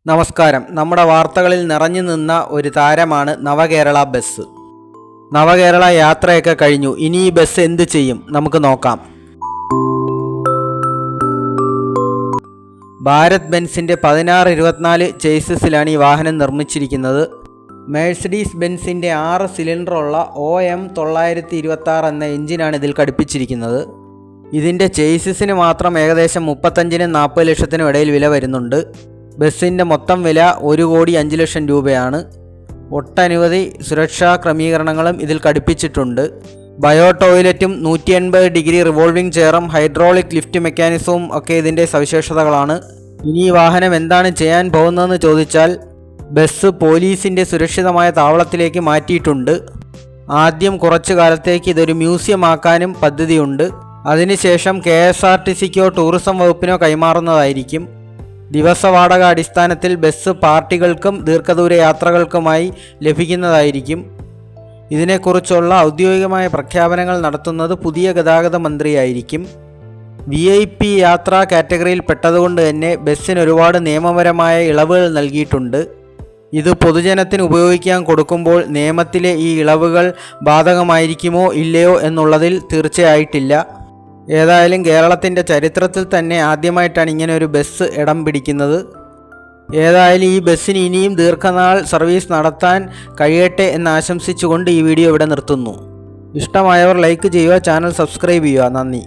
നമസ്കാരം. നമ്മുടെ വാർത്തകളിൽ നിറഞ്ഞു നിന്ന ഒരു താരമാണ് നവകേരള ബസ്. നവകേരള യാത്രയൊക്കെ കഴിഞ്ഞു. ഇനി ഈ ബസ് എന്ത് ചെയ്യും? നമുക്ക് നോക്കാം. ഭാരത് ബെൻസിൻ്റെ 1624 ചേസിസിലാണ് ഈ വാഹനം നിർമ്മിച്ചിരിക്കുന്നത്. മെഴ്സിഡീസ് ബെൻസിൻ്റെ 6 സിലിണ്ടറുള്ള OM926 എന്ന എഞ്ചിനാണ് ഇതിൽ ഘടിപ്പിച്ചിരിക്കുന്നത്. ഇതിൻ്റെ ചേസിസിന് മാത്രം ഏകദേശം 35-നും 40 ലക്ഷത്തിനും ഇടയിൽ വില വരുന്നുണ്ട്. ബസ്സിൻ്റെ മൊത്തം വില 1,05 ലക്ഷം രൂപയാണ്. ഒട്ടനവധി സുരക്ഷാ ക്രമീകരണങ്ങളും ഇതിൽ ഘടിപ്പിച്ചിട്ടുണ്ട്. ബയോ ടോയ്ലറ്റും 180 ഡിഗ്രി റിവോൾവിംഗ് ചെയറും ഹൈഡ്രോളിക് ലിഫ്റ്റ് മെക്കാനിസവും ഒക്കെ ഇതിൻ്റെ സവിശേഷതകളാണ്. ഇനി ഈ വാഹനം എന്താണ് ചെയ്യാൻ പോകുന്നതെന്ന് ചോദിച്ചാൽ, ബസ് പോലീസിൻ്റെ സുരക്ഷിതമായ താവളത്തിലേക്ക് മാറ്റിയിട്ടുണ്ട്. ആദ്യം കുറച്ചു കാലത്തേക്ക് ഇതൊരു മ്യൂസിയം ആക്കാനും പദ്ധതിയുണ്ട്. അതിനുശേഷം KSRTCക്കോ ടൂറിസം വകുപ്പിനോ കൈമാറുന്നതായിരിക്കും. ദിവസവാടക അടിസ്ഥാനത്തിൽ ബസ് പാർട്ടികൾക്കും ദീർഘദൂര യാത്രകൾക്കുമായി ലഭിക്കുന്നതായിരിക്കും. ഇതിനെക്കുറിച്ചുള്ള ഔദ്യോഗികമായ പ്രഖ്യാപനങ്ങൾ നടത്തുന്നത് പുതിയ ഗതാഗത മന്ത്രിയായിരിക്കും. VIP യാത്രാ കാറ്റഗറിയിൽ പെട്ടതുകൊണ്ട് തന്നെ ബസ്സിന് ഒരുപാട് നിയമപരമായ ഇളവുകൾ നൽകിയിട്ടുണ്ട്. ഇത് പൊതുജനത്തിന് ഉപയോഗിക്കാൻ കൊടുക്കുമ്പോൾ നിയമത്തിലെ ഈ ഇളവുകൾ ബാധകമായിരിക്കുമോ ഇല്ലയോ എന്നുള്ളതിൽ തീർച്ചയായിട്ടില്ല. ഏതായാലും കേരളത്തിൻ്റെ ചരിത്രത്തിൽ തന്നെ ആദ്യമായിട്ടാണ് ഇങ്ങനെ ഒരു ബസ് ഇടം പിടിക്കുന്നത്. ഏതായാലും ഈ ബസ്സിന് ഇനിയും ദീർഘനാൾ സർവീസ് നടത്താൻ കഴിയട്ടെ എന്ന് ആശംസിച്ചുകൊണ്ട് ഈ വീഡിയോ ഇവിടെ നിർത്തുന്നു. ഇഷ്ടമായവർ ലൈക്ക് ചെയ്യുക, ചാനൽ സബ്സ്ക്രൈബ് ചെയ്യുക. നന്ദി.